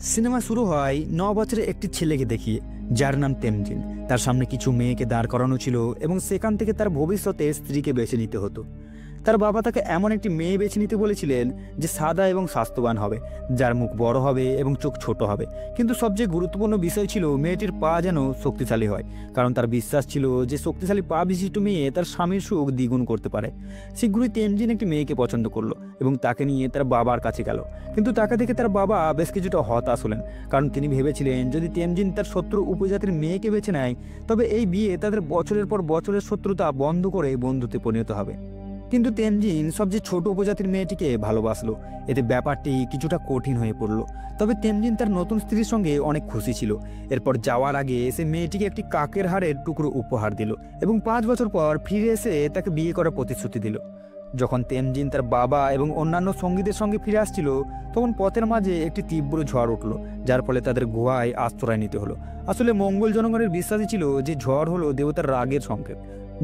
Cinema শুরু হয় ৯ বছরের একটি ছেলেকে দেখিয়ে, যার নাম তেমজিন। তার সামনে কিছু মেয়েকে দাঁড় করানো ছিল এবং সেখান থেকে তার ভবিষ্যতে স্ত্রীকে বেছে নিতে হতো। তার বাবা তাকে এমন একটি মেয়ে বেছে নিতে বলেছিলেন যে সাদা এবং স্বাস্থ্যবান হবে, যার মুখ বড় হবে এবং চোখ ছোট হবে। কিন্তু সবচেয়ে গুরুত্বপূর্ণ বিষয় ছিল মেয়েটির পা যেন শক্তিশালী হয়, কারণ তার বিশ্বাস ছিল যে শক্তিশালী পা বিশিষ্ট মেয়ে তার স্বামীর সুখ দ্বিগুণ করতে পারে। শীঘ্রই তেমজিন একটি মেয়েকে পছন্দ করলো এবং তাকে নিয়ে তার বাবার কাছে গেল। কিন্তু তাকে দেখে তার বাবা বেশ কিছুটা হতাশ হলেন, কারণ তিনি ভেবেছিলেন যদি তেমজিন তার শত্রু উপজাতির মেয়েকে বেছে নেয় তবে এই বিয়ে তাদের বছরের পর বছরের শত্রুতা বন্ধ করে বন্ধুত্বে পরিণত হবে। কিন্তু তেমজিন সবচেয়ে ছোট উপজাতির মেয়েটিকে ভালোবাসলো। এতে ব্যাপারটি কিছুটা কঠিন হয়ে পড়ল। তবে তেমজিন তার নতুন স্ত্রীর সঙ্গে অনেক খুশি ছিল। এরপর যাওয়ার আগে সে মেয়েটিকে একটি কাকের হাড়ের টুকরো উপহার দিল এবং 5 বছর পর ফিরে এসে তাকে বিয়ে করার প্রতিশ্রুতি দিল। যখন তেমজিন তার বাবা এবং অন্যান্য সঙ্গীদের সঙ্গে ফিরে আসছিল, তখন পথের মাঝে একটি তীব্র ঝড় উঠল, যার ফলে তাদের গুহায় আশ্রয় নিতে হলো। আসলে মঙ্গল জনগণের বিশ্বাসই ছিল যে ঝড় হলো দেবতার রাগের সংকেত।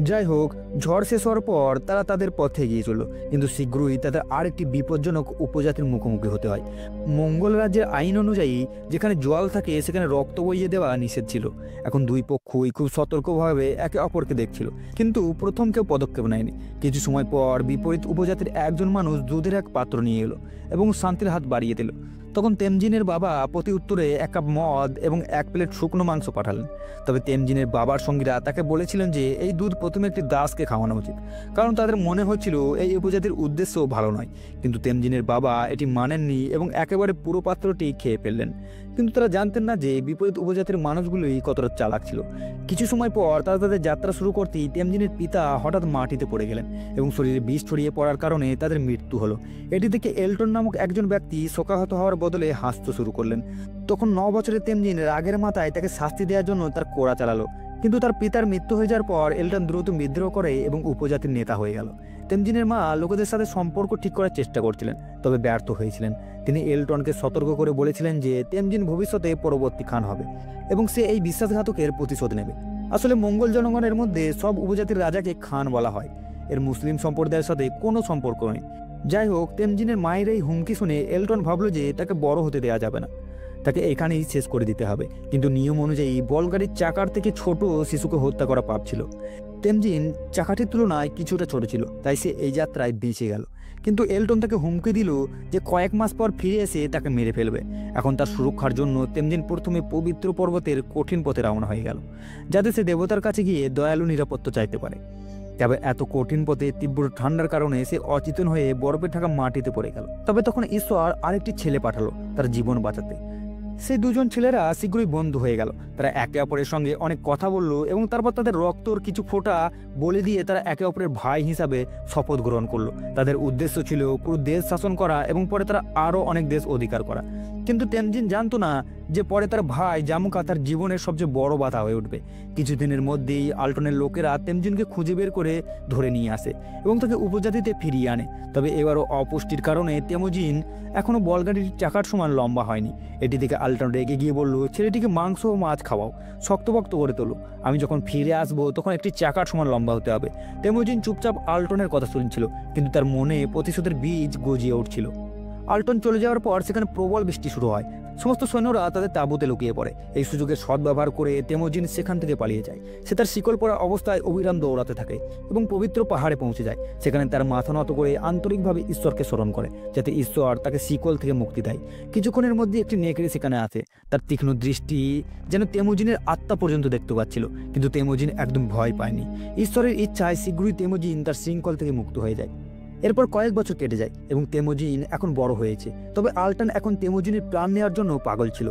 যাই হোক, ঝড় শেষ হওয়ার পর তারা তাদের পথে এগিয়ে চলল, কিন্তু শীঘ্রই তাদের আরেকটি বিপজ্জনক উপজাতির মুখোমুখি হতে হয়। মঙ্গল রাজ্যের আইন অনুযায়ী যেখানে জল থাকে সেখানে রক্ত বইয়ে দেওয়া নিষেধ ছিল। এখন দুই পক্ষই খুব সতর্কভাবে একে অপরকে দেখছিল, কিন্তু প্রথম কেউ পদক্ষেপ নেয়নি। কিছু সময় পর বিপরীত উপজাতির একজন মানুষ দুধের এক পাত্র নিয়ে এলো এবং শান্তির হাত বাড়িয়ে দিল। তখন তেমজিনের বাবা প্রতি উত্তরে 1 কাপ মদ এবং 1 প্লেট শুকনো মাংস পাঠালেন। তবে তেমজিনের বাবার সঙ্গীরা তাকে বলেছিলেন যে এই দুধ প্রথমে একটি দাসকে খাওয়ানো উচিত, কারণ তাদের মনে হচ্ছিল এই উপজাতির উদ্দেশ্য ভালো নয়। কিন্তু তেমজিনের বাবা এটি মানেননি এবং একেবারে পুরো পাত্রটি খেয়ে ফেললেন। কিন্তু তারা জানতেন না যে বিপরীত উপজাতির মানুষগুলোই কতটা চালাক ছিল। কিছু সময় পর তারা তাদের যাত্রা শুরু করতেই তেমজিনের পিতা হঠাৎ মাটিতে পড়ে গেলেন এবং শরীরে বিষ ছড়িয়ে পড়ার কারণে তাদের মৃত্যু হলো। এটি থেকে এলটন নামক একজন ব্যক্তি শোকাহত হওয়ার বদলে হাসতে শুরু করলেন। তখন 9 বছরের তেমজিন রাগের মাথায় তাকে শাস্তি দেওয়ার জন্য তার কোড়া চালালো। কিন্তু তার পিতার মৃত্যু হয়ে যাওয়ার পর এলটন দ্রুত বিদ্রোহ করে এবং উপজাতির নেতা হয়ে গেল। তেমজিনের মা লোকেদের সাথে সম্পর্ক ঠিক করার চেষ্টা করছিলেন, তবে ব্যর্থ হয়েছিলেন। তিনি এলটনকে সতর্ক করে বলেছিলেন যে তেমজিন ভবিষ্যতে পরবর্তী খান হবে এবং সে এই বিশ্বাসঘাতকের প্রতিশোধ নেবে। আসলে মঙ্গল জনগণের মধ্যে সব উপজাতির রাজাকে খান বলা হয়। এর মুসলিম সম্প্রদায়ের সাথে কোনো সম্পর্ক নেই। যাই হোক, তেমজিনের মায়ের এই হুমকি শুনে এলটন ভাবল যে তাকে বড় হতে দেওয়া যাবে না, তাকে এখানেই শেষ করে দিতে হবে। কিন্তু নিয়ম অনুযায়ী বলগাড়ির চাকার থেকে ছোট শিশুকে হত্যা করা পাপ ছিল। তেমজিন চাকাটির তুলনায় কিছুটা ছোট ছিল, তাই সে এই যাত্রায় বেঁচে গেল। কিন্তু এলটন তাকে হুমকি দিল যে কয়েক মাস পর ফিরে এসে তাকে মেরে ফেলবে। এখন তার সুরক্ষার জন্য তেমজিন প্রথমে পবিত্র পর্বতের কঠিন পথে রওনা হয়ে গেল, যাতে সে দেবতার কাছে গিয়ে দয়ালু নিরাপত্তা চাইতে পারে। তবে এত কঠিন পথে তীব্র ঠান্ডার কারণে সে অচেতন হয়ে বরফে ঢাকা মাটিতে পড়ে গেল। তবে তখন ঈশ্বর আরেকটি ছেলে পাঠালো তার জীবন বাঁচাতে। সেই দুজন ছেলেরা শীঘ্রই বন্ধু হয়ে গেল। তারা একে অপরের সঙ্গে অনেক কথা বলল এবং তারপর তাদের রক্তর কিছু ফোঁটা বলে দিয়ে তারা একে অপরের ভাই হিসাবে শপথ গ্রহণ করলো। তাদের উদ্দেশ্য ছিল পুরো দেশ শাসন করা এবং পরে তারা আরও অনেক দেশ অধিকার করা। কিন্তু তেমজিন জানতো না যে পরে তার ভাই জামুকা তার জীবনের সবচেয়ে বড় বাধা হয়ে উঠবে। কিছুদিনের মধ্যেই আল্টনের লোকেরা তেমজিনকে খুঁজে বের করে ধরে নিয়ে আসে এবং তাকে উপজাতিতে ফিরিয়ে আনে। তবে এবারও অপুষ্টির কারণে তেমজিন এখনও বলগাড়ির চাকার সমান লম্বা হয়নি। এটি থেকে আল্টন রেগে গিয়ে বলল, ছেলেটিকে মাংস ও মাছ খাওয়াও, শক্তপক্ত করে তোলো। আমি যখন ফিরে আসবো তখন একটি চাকার সমান লম্বা হতে হবে। তেমজিন চুপচাপ আল্টনের কথা শুনছিল, কিন্তু তার মনে প্রতিশোধের বীজ গজিয়ে উঠছিল। আল্টন চলে যাওয়ার পর সেখানে প্রবল বৃষ্টি শুরু হয়। সমস্ত সৈন্যরা তাদের তাঁবুতে লুকিয়ে পড়ে। এই সুযোগে সদ্ব্যবহার করে তেমজিন সেখান থেকে পালিয়ে যায়। সে তার শিকল পরা অবস্থায় অবিরাম দৌড়াতে থাকে এবং পবিত্র পাহাড়ে পৌঁছে যায়। সেখানে তার মাথা নত করে আন্তরিকভাবে ঈশ্বরকে স্মরণ করে, যাতে ঈশ্বর তাকে শিকল থেকে মুক্তি দেয়। কিছুক্ষণের মধ্যে একটি নেকড়ে সেখানে আসে। তার তীক্ষ্ণ দৃষ্টি যেন তেমজিনের আত্মা পর্যন্ত দেখতে পাচ্ছিল, কিন্তু তেমজিন একদম ভয় পায়নি। ঈশ্বরের ইচ্ছায় শীঘ্রই তেমজিন তার শৃঙ্খল থেকে মুক্ত হয়ে যায়। এরপর কয়েক বছর কেটে যায় এবং তেমজিন এখন বড় হয়েছে। তবে আল্টন এখন তেমজিনের প্রাণ নেওয়ার জন্য পাগল ছিল।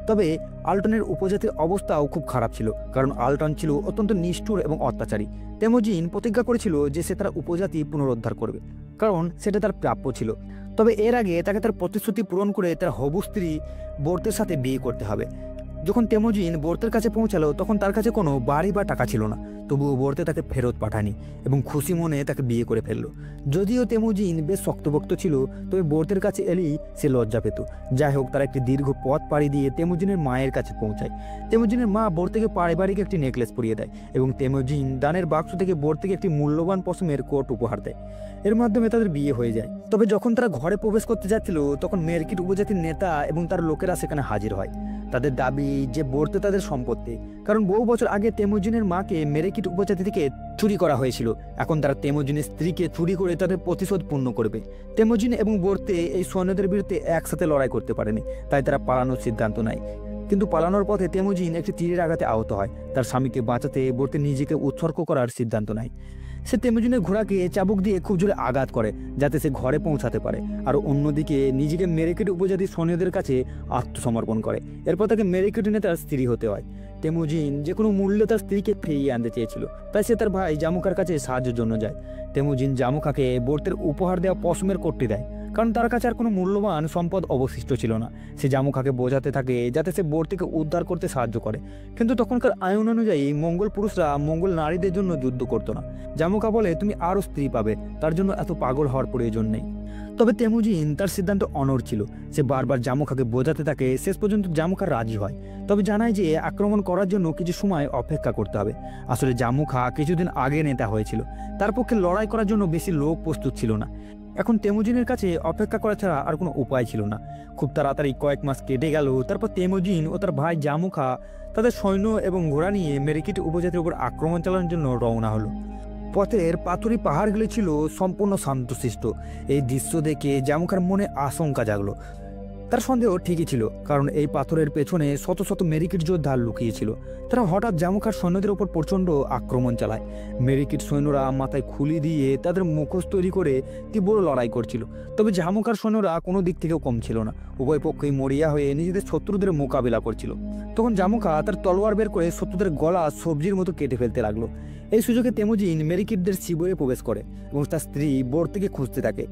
তবে আল্টনের উপজাতির অবস্থাও খুব খারাপ ছিল, কারণ আল্টন ছিল অত্যন্ত নিষ্ঠুর এবং অত্যাচারী। তেমজিন প্রতিজ্ঞা করেছিল যে সে তার উপজাতি পুনরুদ্ধার করবে, কারণ সেটা তার প্রাপ্য ছিল। তবে এর আগে তাকে তার প্রতিশ্রুতি পূরণ করে তার হবু স্ত্রী বোর্তের সাথে বিয়ে করতে হবে। যখন তেমুজিন বর্তের কাছে পৌঁছালো তখন তার কাছে কোনো বাড়ি বা টাকা ছিল না, তবুও বর্তে তাকে ফেরত পাঠায়নি এবং খুশি মনে তাকে বিয়ে করে ফেললো। যদিও তেমুজিন বেশ শক্তভক্ত ছিল, তবে বর্তের কাছে এলেই সে লজ্জা পেত। যাই হোক, তারা একটি দীর্ঘ পথ পাড়ি দিয়ে তেমুজিনের মায়ের কাছে পৌঁছায়। তেমুজিনের মা বর্তেকে পারিবারিক একটি নেকলেস পরিয়ে দেয় এবং তেমুজিন দানের বাক্স থেকে বর্তেকে একটি মূল্যবান পশমের কোট উপহার দেয়। এর মাধ্যমে তাদের বিয়ে হয়ে যায়। তবে যখন তারা ঘরে প্রবেশ করতে যাচ্ছিল তখন মেরকিট উপজাতির নেতা এবং তার লোকেরা সেখানে হাজির হয়। তাদের দাবি যে বর্তে তাদের সম্পত্তি, কারণ বহু বছর আগে তেমুজিনের মাকে মেরকিট উপজাতি থেকে চুরি করা হয়েছিল। এখন তারা তেমুজিনের স্ত্রীকে চুরি করে তাদের প্রতিশোধ পূর্ণ করবে। তেমুজিন এবং বর্তে এই সৈন্যদের বিরুদ্ধে একসাথে লড়াই করতে পারেনি, তাই তারা পালানোর সিদ্ধান্ত নেয়। কিন্তু পালানোর পথে তেমুজিন একটি তীরের আঘাতে আহত হয়। তার স্বামীকে বাঁচাতে বর্তে নিজেকে উৎসর্গ করার সিদ্ধান্ত নেয়। সে তেমুজিনের ঘোড়াকে চাবুক দিয়ে খুব জোরে আঘাত করে যাতে সে ঘরে পৌঁছাতে পারে, আর অন্যদিকে নিজেকে মেরকিট উপজাতির সৈন্যদের কাছে আত্মসমর্পণ করে। এরপর তাকে মেরকিট নেতার স্ত্রী হতে হয়। তেমুজিন যে কোনো মূল্যে তার স্ত্রীকে ফিরিয়ে আনতে চেয়েছিল, তাই সে তার ভাই জামুকার কাছে সাহায্যের জন্য যায়। তেমুজিন জামুকাকে বর্তের উপহার দেওয়া পশমের কোটটি দেয়, কারণ তার কাছে আর কোনো মূল্যবান সম্পদ অবশিষ্ট ছিল না। সে জামুকাকে বোঝাতে থাকে যাতে সে বর্তিকে উদ্ধার করতে সাহায্য করে, কিন্তু তখনকার আইন অনুযায়ী মঙ্গল পুরুষরা মঙ্গল নারীদের জন্য যুদ্ধ করতো না। জামুকা বলে, তুমি আরও স্ত্রী পাবে, তার জন্য এত পাগল হওয়ার প্রয়োজন নেই। তবে তেমুজিন তার সিদ্ধান্ত অনড় ছিল। সে বারবার জামুকাকে বোঝাতে থাকে, শেষ পর্যন্ত জামুকা রাজি হয়, তবে জানায় যে আক্রমণ করার জন্য কিছু সময় অপেক্ষা করতে হবে। আসলে জামুকা কিছুদিন আগে নেতা হয়েছিল, তার পক্ষে লড়াই করার জন্য বেশি লোক প্রস্তুত ছিল না। এখন তেমুজিনের কাছে অপেক্ষা করা ছাড়া আর কোনো উপায় ছিল না। খুব তাড়াতাড়ি কয়েক মাস কেটে গেল। তারপর তেমুজিন ও তার ভাই জামুকা তাদের সৈন্য এবং ঘোড়া নিয়ে মেরকিট উপজাতির উপর আক্রমণ চালানোর জন্য রওনা হলো। পথের পাথুরি পাহাড়গুলি ছিল সম্পূর্ণ শান্তশিষ্ট। এই দৃশ্য দেখে জামুকার মনে আশঙ্কা জাগলো। তার সন্দেহ ঠিকই ছিল, কারণ এই পাথরের পেছনে শত শত মেরিকিট যোদ্ধা লুকিয়েছিল। তারা হঠাৎ জামুকার সৈন্যদের উপর প্রচণ্ড আক্রমণ চালায়। মেরিকিট সৈন্যরা মাথায় খুলি দিয়ে তাদের মুখোশ তৈরি করে তীব্র লড়াই করছিল। তবে জামুকার সৈন্যরা কোনো দিক থেকেও কম ছিল না, উভয় পক্ষই মরিয়া হয়ে নিজেদের শত্রুদের মোকাবিলা করছিল। তখন জামুকা তার তলোয়ার বের করে শত্রুদের গলা সবজির মতো কেটে ফেলতে লাগলো। এই সুযোগে তেমুজিন মেরিকিটদের শিবিরে প্রবেশ করে এবং তার স্ত্রী বর্তিকে খুঁজতে থাকে।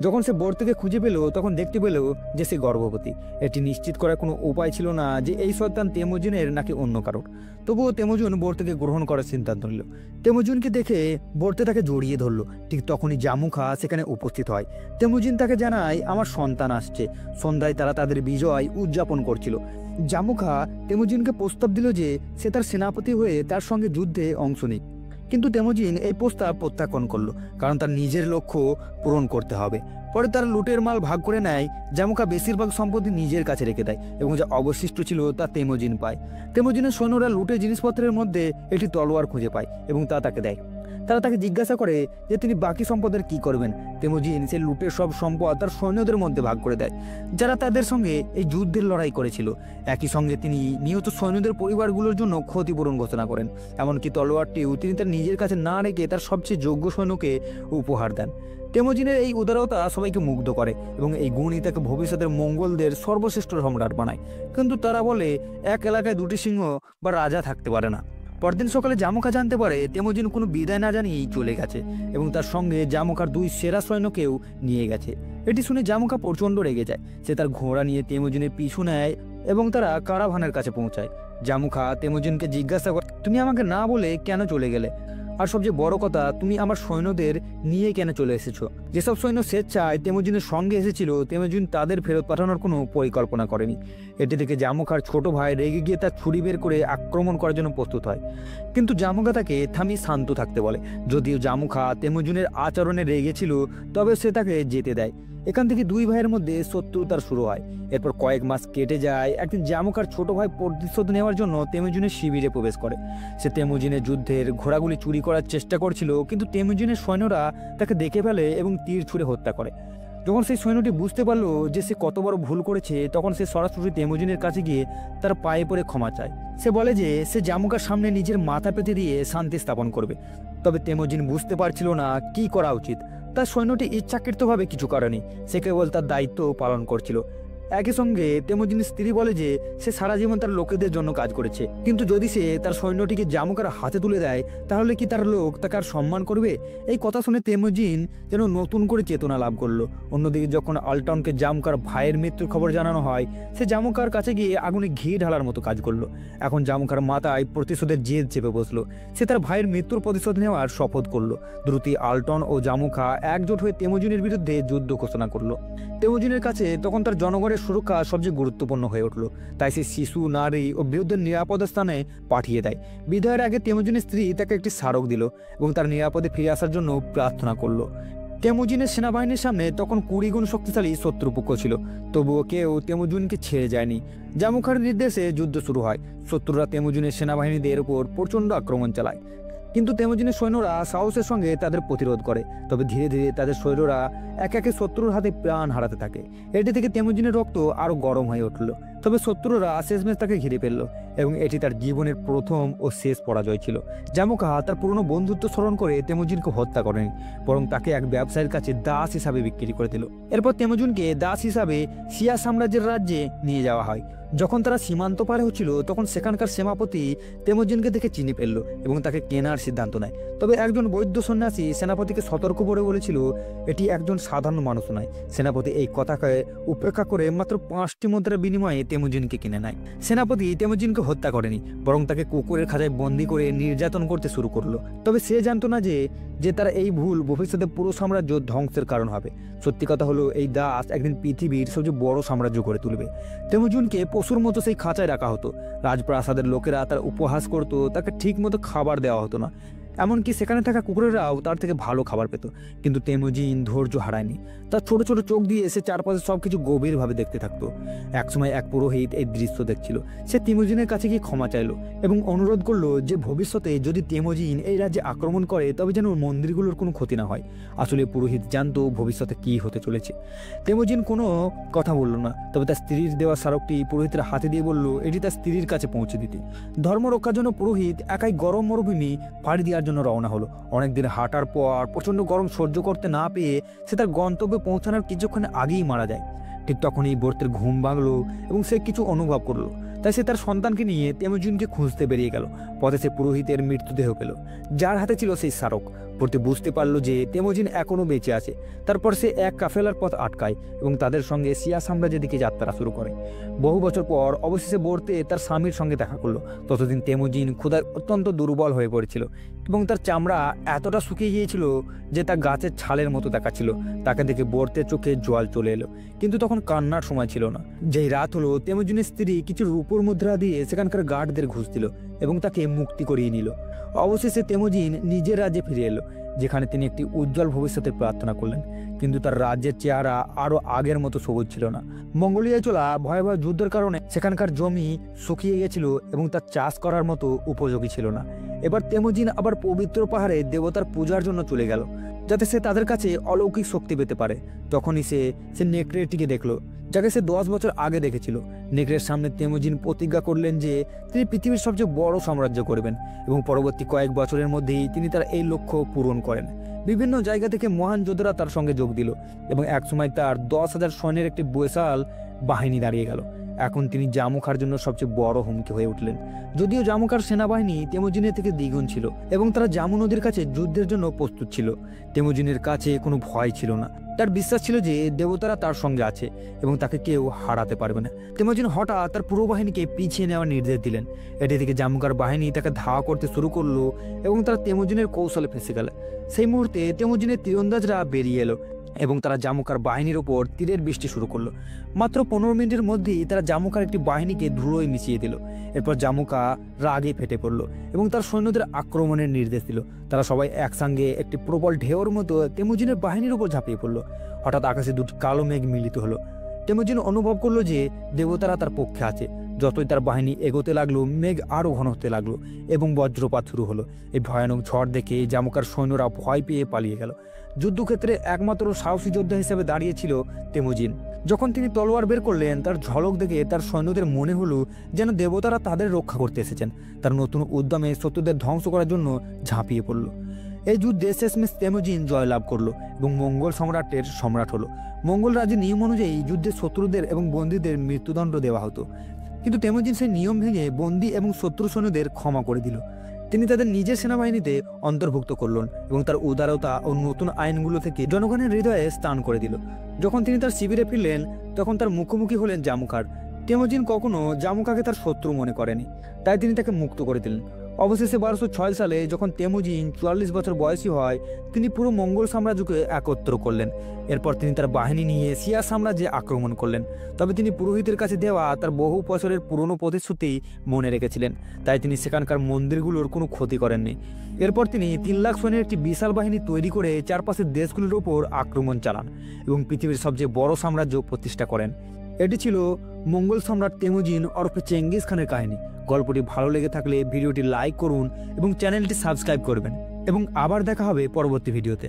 যখন সে বর্তিকে খুঁজে পেল তখন দেখতে পেল যে সে গর্ভবতী। এটি নিশ্চিত করার কোনো উপায় ছিল না যে এই সন্তান তেমুজিনের নাকি অন্য কারোর। তবুও তেমুজিন বর্তিকে গ্রহণ করার সিদ্ধান্ত নিল। তেমুজিনকে দেখে বর্তে তাকে জড়িয়ে ধরল। ঠিক তখনই জামুকা সেখানে উপস্থিত হয়। তেমুজিন তাকে জানায়, আমার সন্তান আসছে। সন্ধ্যায় তারা তাদের বিজয় উদযাপন করছিল। জামুকা তেমুজিনকে প্রস্তাব দিল যে সে তার সেনাপতি হয়ে তার সঙ্গে যুদ্ধে অংশ নিক, কিন্তু তেমুজিন এই প্রস্তাব প্রত্যাখ্যান করলো, কারণ তার নিজের লক্ষ্য পূরণ করতে হবে। পরে তারা লুটের মাল ভাগ করে নেয়। জামুকা বেশিরভাগ সম্পত্তি নিজের কাছে রেখে দেয় এবং যা অবশিষ্ট ছিল তা তেমুজিন পায়। তেমুজিনের সৈন্যরা লুটের জিনিসপত্রের মধ্যে একটি তলোয়ার খুঁজে পায় এবং তা তাকে দেয়। তারা তাকে জিজ্ঞাসা করে যে তিনি বাকি সম্পদের কি করবেন। তেমুজিন সে লুটের সব সম্পদ তার সৈন্যদের মধ্যে ভাগ করে দেয়, যারা তাদের সঙ্গে এই যুদ্ধের লড়াই করেছিল। একই সঙ্গে তিনি নিহত সৈন্যদের পরিবারগুলোর জন্য ক্ষতিপূরণ ঘোষণা করেন। এমনকি তলোয়ারটিও তিনি তার নিজের কাছে না রেখে তার সবচেয়ে যোগ্য সৈন্যকে উপহার দেন। তেমুজিনের এই উদারতা সবাইকে মুগ্ধ করে এবং এই গুণই তাকে ভবিষ্যতের মঙ্গলদের সর্বশ্রেষ্ঠ সম্রাট বানায়। কিন্তু তারা বলে, এক এলাকায় দুটি সিংহ বা রাজা থাকতে পারে না। পরদিন সকালে জামুকা জানতে পারে তেমুজিন কোনো বিদায় না জানিয়েই চলে গেছে এবং তার সঙ্গে জামুকার দুই সেরা সৈন্যকেও নিয়ে গেছে। এটি শুনে জামুকা প্রচণ্ড রেগে যায়। সে তার ঘোড়া নিয়ে তেমুজিনের পিছু নেয় এবং তারা কারাভানের কাছে পৌঁছায়। জামুকা তেমুজিনকে জিজ্ঞাসা করে, তুমি আমাকে না বলে কেন চলে গেলে? আর সবচেয়ে বড় কথা, তুমি আমার সৈন্যদের নিয়ে কেন চলে এসেছো? যেসব সৈন্য স্বেচ্ছায় তেমুজিনের সঙ্গে এসেছিল, তেমুজিন তাদের ফেরত পাঠানোর কোনো পরিকল্পনা করেনি। এটি থেকে জামুকার ছোট ভাই রেগে গিয়ে তার ছুরি বের করে আক্রমণ করার জন্য প্রস্তুত হয়, কিন্তু জামুকা তাকে থামিয়ে শান্ত থাকতে বলে। যদিও জামুকা তেমুজিনের আচরণে রেগেছিল, তবে সে তাকে যেতে দেয়। এখান থেকে দুই ভাইয়ের মধ্যে শত্রুতার শুরু হয়। এরপর কয়েক মাস কেটে যায়। একদিন জামুকার ছোট ভাই প্রতিশোধ নেওয়ার জন্য তেমুজিনের শিবিরে প্রবেশ করে। সে তেমুজিনের যুদ্ধের ঘোড়াগুলি চুরি করার চেষ্টা করছিল, কিন্তু তেমুজিনের সৈন্যরা তাকে দেখে ফেলে এবং তীর ছুঁড়ে হত্যা করে। যখন সেই সৈন্যটি বুঝতে পারলো যে সে কত বড় ভুল করেছে, তখন সে সরাসরি তেমুজিনের কাছে গিয়ে তার পায়ে পড়ে ক্ষমা চায়। সে বলে যে সে জামুকার সামনে নিজের মাথা পেতে দিয়ে শান্তি স্থাপন করবে। তবে তেমুজিন বুঝতে পারছিল না কি করা উচিত। তার সৈন্যটি ইচ্ছাকৃতভাবে কিছু করেনি, সে কেবল তার দায়িত্ব পালন করছিল। একই সঙ্গে তেমুজিনের স্ত্রী বলে যে সে সারা জীবন তার লোকেদের জন্য কাজ করেছে, কিন্তু যদি সে তার সৈন্যটিকে জামুকার হাতে তুলে দেয় তাহলে কি তার লোক তাকে আর সম্মান করবে? এই কথা শুনে তেমুজিন যেন নতুন করে চেতনা লাভ করলো। অন্যদিকে যখন আল্টাউনকে জামুকার ভাইয়ের মৃত্যুর খবর জানানো হয়, সে জামুকার কাছে গিয়ে আগুনে ঘি ঢালার মতো কাজ করলো। এখন জামুকার মাথায় প্রতিশোধের জেদ চেপে বসলো। সে তার ভাইয়ের মৃত্যুর প্রতিশোধ নেওয়ার শপথ করলো। দ্রুতি, আল্টন ও জামুকা একজোট হয়ে তেমুজিনের বিরুদ্ধে যুদ্ধ ঘোষণা করলো। তেমুজিনের কাছে তখন তার জনগণের সুরক্ষা সবচেয়ে গুরুত্বপূর্ণ হয়ে উঠল। তাই সে শিশু, নারী ও বৃদ্ধদের নিরাপদ স্থানে পাঠিয়ে দেয়। বিদায়ের আগে তেমুজিনের স্ত্রী তাকে একটি স্মারক দিল এবং তার নিরাপদে ফিরে আসার জন্য প্রার্থনা করলো। তেমুজিনের সেনাবাহিনীর সামনে তখন 20 গুণ শক্তিশালী শত্রুপক্ষ ছিল, তবুও কেউ তেমুজিনকে ছেড়ে যায়নি। জামুকার নির্দেশে যুদ্ধ শুরু হয়। শত্রুরা তেমুজিনের সেনাবাহিনীদের উপর প্রচণ্ড আক্রমণ চালায়, কিন্তু তেমুজিনের সৈন্যরা সাহসের সঙ্গে তাদের প্রতিরোধ করে। তবে ধীরে ধীরে তাদের সৈন্যরা একে একে শত্রুর হাতে প্রাণ হারাতে থাকে। এটি থেকে তেমুজিনের রক্ত আরো গরম হয়ে উঠল। তবে শত্রুরা শেষমেশ তাকে ঘিরে ফেলল এবং এটি তার জীবনের প্রথম ও শেষ পরাজয় ছিল। জামুকা তার পুরনো বন্ধুত্ব স্মরণ করে তেমুজিনকে হত্যা করেনি, বরং তাকে এক ব্যবসায়ীর কাছে দাস হিসাবে বিক্রি করে দিল। এরপর তেমুজিনকে দাস হিসাবে সিয়া সাম্রাজ্যের রাজ্যে নিয়ে যাওয়া হয়। যখন তারা সীমান্ত পার হচ্ছিল তখন সেখানকার সেনাপতি তেমুজিনকে দেখে চিনে ফেলল এবং তাকে কেনার সিদ্ধান্ত নেয়। তবে একজন বৌদ্ধ সন্ন্যাসী সেনাপতিকে সতর্ক করে বলেছিল এটি একজন সাধারণ মানুষ নয়। সেনাপতি এই কথাকে উপেক্ষা করে মাত্র 5টি মুদ্রার বিনিময়ে তেমুজিনকে কিনে নেয়। সেনাপতি তেমুজিনকে হত্যা করেনি, বরং তাকে কুকুরের খাঁচায় বন্দি করে নির্যাতন করতে শুরু করলো। তবে সে জানতো না যে তার এই ভুল ভবিষ্যতে পুরো সাম্রাজ্য ধ্বংসের কারণ হবে। সত্যি কথা হলো এই দাস একদিন পৃথিবীর সবচেয়ে বড় সাম্রাজ্য গড়ে তুলবে। তেমুজিনকে পশুর মতো সেই খাঁচায় রাখা হতো। রাজপ্রাসাদের লোকেরা তার উপহাস করত, তাকে ঠিক মতো খাবার দেওয়া হতো না। এমনকি সেখানে থাকা কুকুরেরাও তার থেকে ভালো খাবার পেত। কিন্তু তেমুজিন ধৈর্য হারায়নি। তার ছোট ছোট চোখ দিয়ে এসে চারপাশে সবকিছু গভীরভাবে দেখতে থাকতো। একসময় এক পুরোহিত এই দৃশ্য দেখছিল। সে তেমুজিনের কাছে গিয়ে ক্ষমা চাইল এবং অনুরোধ করলো যে ভবিষ্যতে যদি তেমুজিন এই রাজ্যে আক্রমণ করে তবে যেন মন্দিরগুলোর কোনো ক্ষতি না হয়। আসলে পুরোহিত জানতো ভবিষ্যতে কি হতে চলেছে। তেমুজিন কোনো কথা বলল না, তবে তার স্ত্রীর দেওয়া স্মারকটি পুরোহিতের হাতে দিয়ে বলল এটি তার স্ত্রীর কাছে পৌঁছে দিতে। ধর্ম রক্ষার জন্য পুরোহিত একাই গরম মরুভূমি পাড়ি দেওয়ার জন্য রওনা হলো। অনেকদিন হাঁটার পর প্রচন্ড গরম সহ্য করতে না পেয়ে সে তার গন্তব্যে পৌঁছানোর কিছুক্ষণ আগেই মারা যায়। ঠিক তখনই বর্তের ঘুম ভাঙলো এবং সে কিছু অনুভব করলো। তাই সে তার সন্তানকে নিয়ে তেমুজিনকে খুঁজতে বেরিয়ে গেল। পথে সে পুরোহিতের মৃতদেহ পেল, যার হাতে ছিল সেই স্মারক। পড়তে বুঝতে পারলো যে তেমুজিন এখনো বেঁচে আছে। তারপর সে এক কাফেলার পথ আটকায় এবং তাদের সঙ্গে সিয়া সাম্রাজ্যের দিকে যাত্রা শুরু করে। বহু বছর পর অবশেষে বর্তে তার স্বামীর সঙ্গে দেখা করলো। ততদিন তেমুজিন ক্ষুধায় অত্যন্ত দুর্বল হয়ে পড়েছিল এবং তার চামড়া এতটা শুকিয়ে গিয়েছিল যে তা গাছের ছালের মতো দেখাচ্ছিল। তাকে দেখে বর্তের চোখে জল চলে এলো, কিন্তু তখন কান্নার সময় ছিল না। যেই রাত হলো তেমুজিনের স্ত্রী কিছু রূপোর মুদ্রা দিয়ে সেখানকার গার্ডদের ঘুষ দিল এবং তাকে মুক্তি করিয়ে নিল। অবশেষে তেমুজিন নিজের রাজ্যে ফিরে এলো, যেখানে তিনি একটি উজ্জ্বল ভবিষ্যতের প্রার্থনা করলেন। কিন্তু তার রাজ্যের চেহারা আরো আগের মতো সবুজ ছিল না। মঙ্গোলিয়ায় চলা ভয়াবহ যুদ্ধের কারণে সেখানকার জমি শুকিয়ে গেছিল এবং তার চাষ করার মতো উপযোগী ছিল না। এবার তেমুজিন আবার পবিত্র পাহাড়ে দেবতার পূজার জন্য চলে গেল, যাতে সে তাদের কাছে অলৌকিক শক্তি পেতে পারে। তখনই সে নেকড়েটিকে দেখলো, যাকে সে 10 বছর আগে দেখেছিল। নেকড়ের সামনে তেমুজিন প্রতিজ্ঞা করলেন যে তিনি পৃথিবীর সবচেয়ে বড় সাম্রাজ্য করবেন এবং পরবর্তী কয়েক বছরের মধ্যেই তিনি তার এই লক্ষ্য পূরণ করেন। বিভিন্ন জায়গা থেকে মহান যোদ্ধারা তার সঙ্গে যোগ দিল এবং একসময় তার 10,000 সৈন্যের একটি বিশাল বাহিনী দাঁড়িয়ে গেল। এখন তিনি জামুকার জন্য সবচেয়ে বড় হুমকি হয়ে উঠলেন। যদিও জামুকার সেনাবাহিনী তেমুজিনের থেকে দ্বিগুণ ছিল এবং তারা জামু নদীর কাছে যুদ্ধের জন্য প্রস্তুত ছিল, তেমুজিনের কাছে কোনো ভয় ছিল না। তার বিশ্বাস ছিল যে দেবতারা তার সঙ্গে আছে এবং তাকে কেউ হারাতে পারবে না। তেমুজিন হঠাৎ তার পুরো বাহিনীকে পিছিয়ে নেওয়ার নির্দেশ দিলেন। এটি থেকে জামুকার বাহিনী তাকে ধাওয়া করতে শুরু করলো এবং তারা তেমুজিনের কৌশলে ফেঁসে গেল। সেই মুহূর্তে তেমুজিনের তীরন্দাজরা বেরিয়ে এলো এবং তারা জামুকার বাহিনীর ওপর তীরের বৃষ্টি শুরু করলো। মাত্র 15 মিনিটের মধ্যেই তারা জামুকার একটি বাহিনীকে ধুলোয় মিশিয়ে দিল। এরপর জামুকা রাগে ফেটে পড়ল এবং তার সৈন্যদের আক্রমণের নির্দেশ দিল। তারা সবাই একসঙ্গে একটি প্রবল ঢেউর মতো তেমুজিনের বাহিনীর উপর ঝাঁপিয়ে পড়ল। হঠাৎ আকাশে দুটি কালো মেঘ মিলিত হলো। তেমুজিন অনুভব করলো যে দেবতারা তার পক্ষে আছে। যতই তার বাহিনী এগোতে লাগলো, মেঘ আরো ঘন হতে লাগলো এবং বজ্রপাত শুরু হলো। এই ভয়ানক ঝড় দেখে জামুকার সৈন্যরা ভয় পেয়ে পালিয়ে গেল। যুদ্ধক্ষেত্রে একমাত্র সাহসী যোদ্ধা হিসেবে দাঁড়িয়েছিল তেমুজিন। যখন তিনি তলোয়ার বের করলেন, তার ঝলক দেখে তার সৈন্যদের মনে হলো যেন দেবতারা তাদের রক্ষা করতে এসেছেন। তার নতুন উদ্যমে শত্রুদের ধ্বংস করার জন্য ঝাঁপিয়ে পড়ল। এই যুদ্ধে শেষমেশ তেমুজিন জয়লাভ করলো এবং মঙ্গল সম্রাটের সম্রাট হলো। মঙ্গল রাজ্যের নিয়ম অনুযায়ী যুদ্ধে শত্রুদের এবং বন্দীদের মৃত্যুদণ্ড দেওয়া হতো, কিন্তু তেমুজিন সেই নিয়ম ভেঙে বন্দী এবং শত্রু সৈন্যদের ক্ষমা করে দিল। তিনি তাদের নিজের সেনাবাহিনীতে অন্তর্ভুক্ত করলেন এবং তার উদারতা ও নতুন আইনগুলো থেকে জনগণের হৃদয়ে স্থান করে দিল। যখন তিনি তার শিবিরে ফিরলেন তখন তার মুখোমুখি হলেন জামুকার। তেমুজিন কখনো জামুকাকে তার শত্রু মনে করেনি, তাই তিনি তাকে মুক্ত করে দিলেন। অবশেষে 1206 সালে যখন তেমুজিন 44 বছর বয়সী হয়, তিনি পুরো মঙ্গল সাম্রাজ্যকে একত্র করলেন। এরপর তিনি তার বাহিনী নিয়ে সিয়া সাম্রাজ্যে আক্রমণ করলেন। তবে তিনি পুরোহিতের কাছে দেওয়া তার বহু বছরের পুরনো প্রতিশ্রুতি মনে রেখেছিলেন, তাই তিনি সেখানকার মন্দিরগুলোর কোনো ক্ষতি করেননি। এরপর তিনি 3 লাখ সৈন্যের একটি বিশাল বাহিনী তৈরি করে চারপাশের দেশগুলোর ওপর আক্রমণ চালান এবং পৃথিবীর সবচেয়ে বড় সাম্রাজ্য প্রতিষ্ঠা করেন। এটি ছিল মঙ্গল সম্রাট তেমুজিন ওরফে চেঙ্গিস খানের কাহিনী। গল্পটি ভালো লেগে থাকলে ভিডিওটি লাইক করুন এবং চ্যানেলটি সাবস্ক্রাইব করবেন, এবং আবার দেখা হবে পরবর্তী ভিডিওতে।